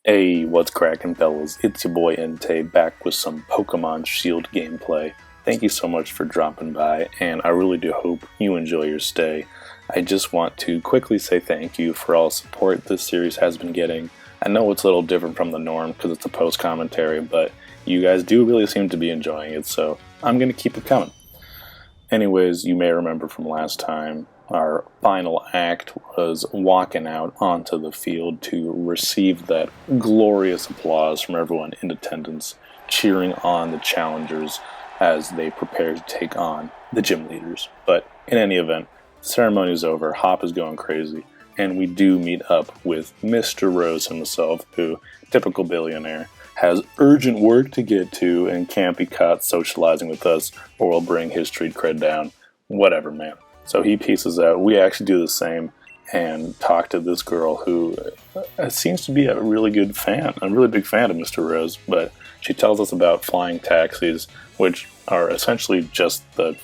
Hey, what's crackin', fellas? It's your boy Entei back with some Pokemon Shield gameplay. Thank you so much for dropping by, and I really do hope you enjoy your stay. I just want to quickly say thank you for all the support this series has been getting. I know it's a little different from the norm because it's a post-commentary, but you guys do really seem to be enjoying it, so I'm going to keep it coming. Anyways, you may remember from last time, our final act was walking out onto the field to receive that glorious applause from everyone in attendance, cheering on the challengers as they prepare to take on the gym leaders. But in any event, the ceremony's over, Hop is going crazy, and we do meet up with Mr. Rose himself, who, typical billionaire, has urgent work to get to and can't be caught socializing with us or will bring his street cred down. Whatever, man. So he pieces out. We actually do the same and talk to this girl who seems to be a really good fan, a really big fan of Mr. Rose, but she tells us about flying taxis, which are essentially just the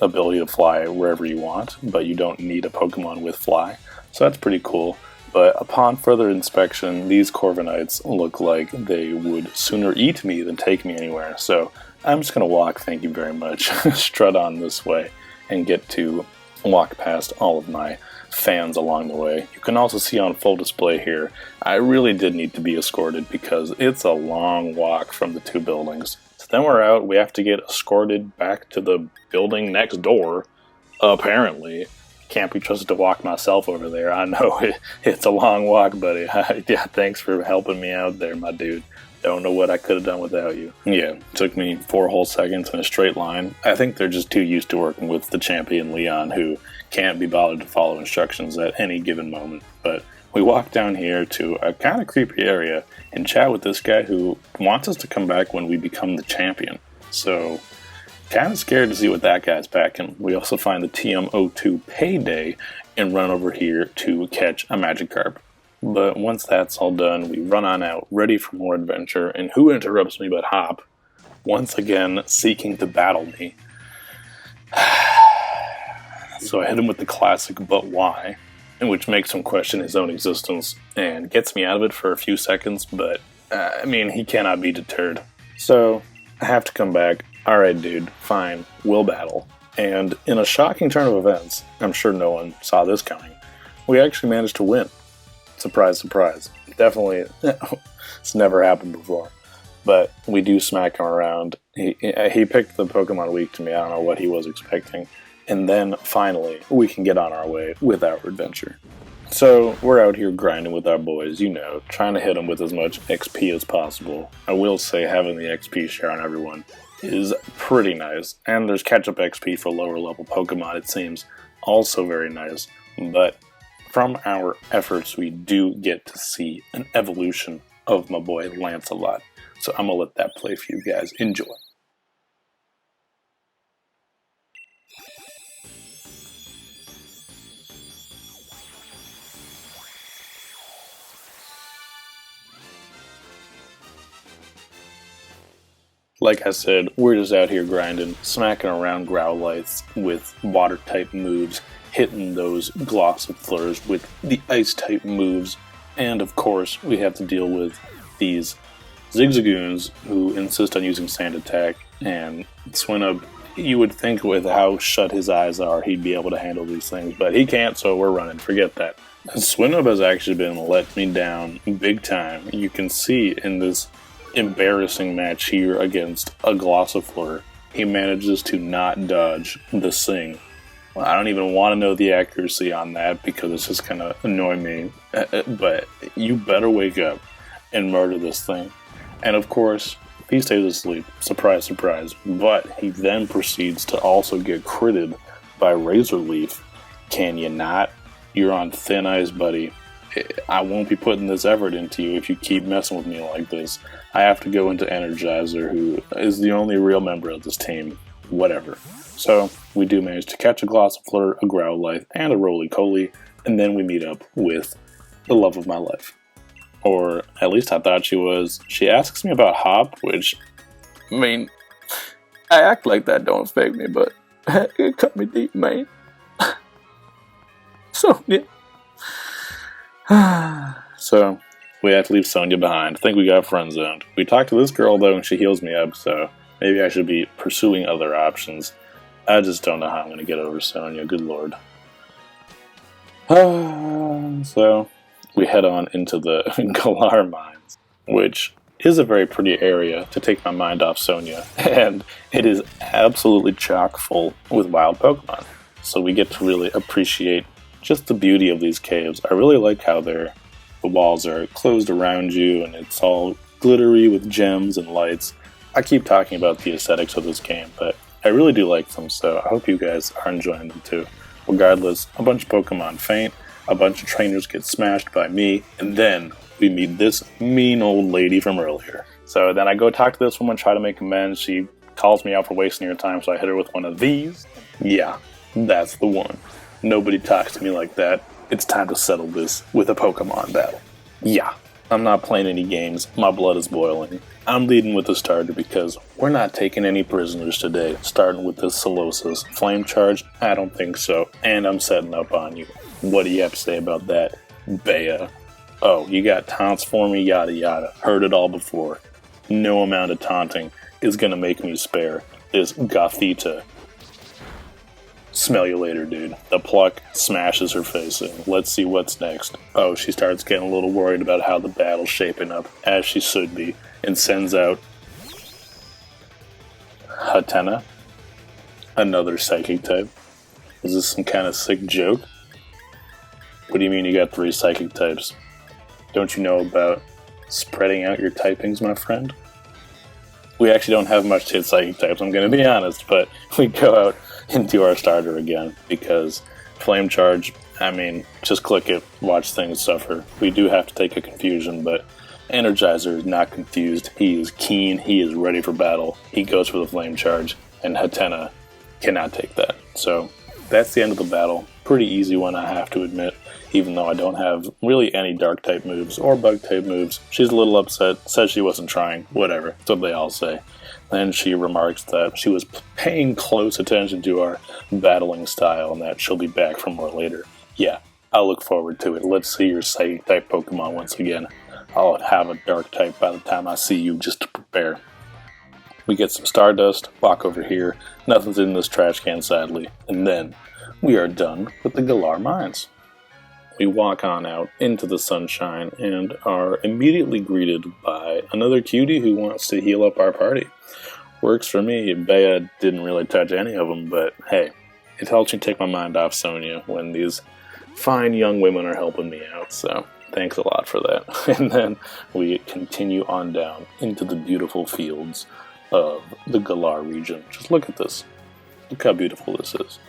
ability to fly wherever you want, but you don't need a Pokemon with fly. So that's pretty cool. But upon further inspection, these Corviknights look like they would sooner eat me than take me anywhere. So I'm just going to walk, thank you very much, strut on this way, and get to walk past all of my fans along the way. You can also see on full display here, I really did need to be escorted because it's a long walk from the two buildings. So then we're out, we have to get escorted back to the building next door, apparently. Can't be trusted to walk myself over there. I know it's a long walk, buddy. Yeah, thanks for helping me out there, my dude. Don't know what I could have done without you. Yeah, took me 4 whole seconds in a straight line. I think they're just too used to working with the champion Leon, who can't be bothered to follow instructions at any given moment. But we walk down here to a kind of creepy area and chat with this guy who wants us to come back when we become the champion. So, kind of scared to see what that guy's packing. We also find the TM02 payday and run over here to catch a Magikarp. But once that's all done, we run on out, ready for more adventure, and who interrupts me but Hop, once again seeking to battle me. So I hit him with the classic "but why," which makes him question his own existence, and gets me out of it for a few seconds, but, he cannot be deterred. So, I have to come back. Alright dude, fine, we'll battle. And in a shocking turn of events, I'm sure no one saw this coming, we actually managed to win. Surprise, surprise. Definitely, it's never happened before. But we do smack him around. He picked the Pokemon weak to me. I don't know what he was expecting. And then, finally, we can get on our way with our adventure. So, we're out here grinding with our boys, trying to hit them with as much XP as possible. I will say having the XP share on everyone is pretty nice. And there's catch-up XP for lower level Pokemon, it seems. Also very nice. But from our efforts, we do get to see an evolution of my boy Lancelot. So I'm going to let that play for you guys. Enjoy. Like I said, we're just out here grinding, smacking around Growlites with water-type moves, hitting those Glossifleurs with the Ice-type moves, and of course, we have to deal with these Zigzagoons who insist on using Sand Attack, and Swinub, you would think with how shut his eyes are, he'd be able to handle these things, but he can't, so we're running, forget that. Swinub has actually been letting me down big time. You can see in this embarrassing match here against a Glossifleur, he manages to not dodge the Sing. Well, I don't even want to know the accuracy on that because it's just going to annoy me, but you better wake up and murder this thing. And of course, he stays asleep, surprise, surprise, but he then proceeds to also get critted by Razor Leaf. Can you not? You're on thin ice, buddy. I won't be putting this effort into you if you keep messing with me like this. I have to go into Energizer, who is the only real member of this team. Whatever. So, we do manage to catch a Glossifleur, a Growlithe, and a Roly-Poly, and then we meet up with the love of my life. Or, at least I thought she was. She asks me about Hop, which, I act like that don't affect me, but it cut me deep, man. So, yeah. So, We have to leave Sonya behind. I think we got friend zoned. We talked to this girl though and she heals me up, so maybe I should be pursuing other options. I just don't know how I'm going to get over Sonya, good lord. So, we head on into the Galar mines, which is a very pretty area to take my mind off Sonya, and it is absolutely chock full with wild Pokemon. So we get to really appreciate just the beauty of these caves. I really like how the walls are closed around you, and it's all glittery with gems and lights. I keep talking about the aesthetics of this game, but I really do like them, so I hope you guys are enjoying them too. Regardless, a bunch of Pokemon faint, a bunch of trainers get smashed by me, and then we meet this mean old lady from earlier. So then I go talk to this woman, try to make amends. She calls me out for wasting her time, so I hit her with one of these. Yeah, that's the one. Nobody talks to me like that. It's time to settle this with a Pokemon battle. Yeah, I'm not playing any games. My blood is boiling. I'm leading with the starter because we're not taking any prisoners today, starting with this Solosis. Flame charge? I don't think so. And I'm setting up on you. What do you have to say about that, Bea? Oh, you got taunts for me, yada yada. Heard it all before. No amount of taunting is gonna make me spare this Gothita. Smell you later, dude. The pluck smashes her face in. Let's see what's next. Oh, she starts getting a little worried about how the battle's shaping up, as she should be, and sends out Hatena, another psychic type. Is this some kind of sick joke? What do you mean you got 3 psychic types? Don't you know about spreading out your typings, my friend? We actually don't have much to hit psychic types, I'm going to be honest, but we go out into our starter again because Flame Charge, I mean, just click it, watch things suffer. We do have to take a confusion, but Energizer is not confused. He is keen, he is ready for battle. He goes for the Flame Charge, and Hatena cannot take that. So that's the end of the battle. Pretty easy one, I have to admit, even though I don't have really any dark type moves or bug type moves. She's a little upset, says she wasn't trying, whatever, that's what they all say. Then she remarks that she was paying close attention to our battling style and that she'll be back for more later. Yeah, I look forward to it. Let's see your psychic type Pokemon once again. I'll have a dark type by the time I see you, just to prepare. We get some Stardust, walk over here, nothing's in this trash can sadly, and then we are done with the Galar Mines. We walk on out into the sunshine and are immediately greeted by another cutie who wants to heal up our party. Works for me. Bea didn't really touch any of them, but hey, it helps me take my mind off Sonya when these fine young women are helping me out, so thanks a lot for that. And then we continue on down into the beautiful fields of the Galar region. Just look at this. Look how beautiful this is.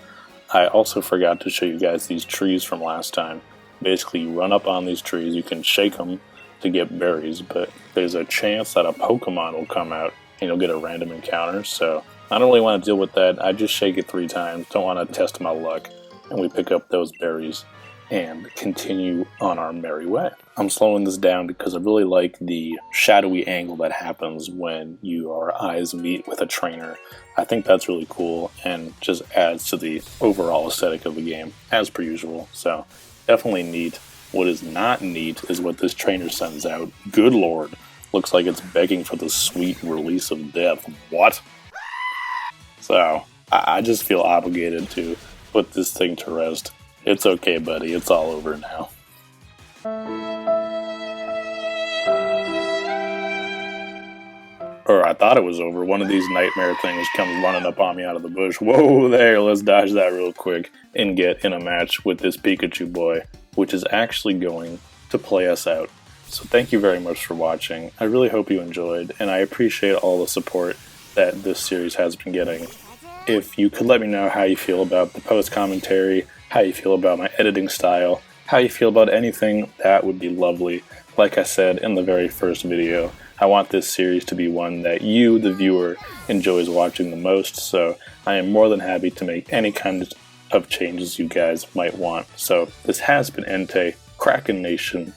I also forgot to show you guys these trees from last time. Basically, you run up on these trees, you can shake them to get berries, but there's a chance that a Pokemon will come out and you'll get a random encounter, so I don't really want to deal with that. I just shake it 3 times, don't want to test my luck, and we pick up those berries and continue on our merry way. I'm slowing this down because I really like the shadowy angle that happens when your eyes meet with a trainer. I think that's really cool and just adds to the overall aesthetic of the game, as per usual, so definitely neat. What is not neat is what this trainer sends out. Good lord. Looks like it's begging for the sweet release of death. What? So, I just feel obligated to put this thing to rest. It's okay, buddy. It's all over now. Or I thought it was over. One of these nightmare things comes running up on me out of the bush. Whoa there, let's dodge that real quick and get in a match with this Pikachu boy, which is actually going to play us out. So thank you very much for watching. I really hope you enjoyed, and I appreciate all the support that this series has been getting. If you could let me know how you feel about the post-commentary, how you feel about my editing style, how you feel about anything, that would be lovely. Like I said in the very first video, I want this series to be one that you, the viewer, enjoys watching the most, so I am more than happy to make any kind of changes you guys might want. So this has been Entei, Krakenation,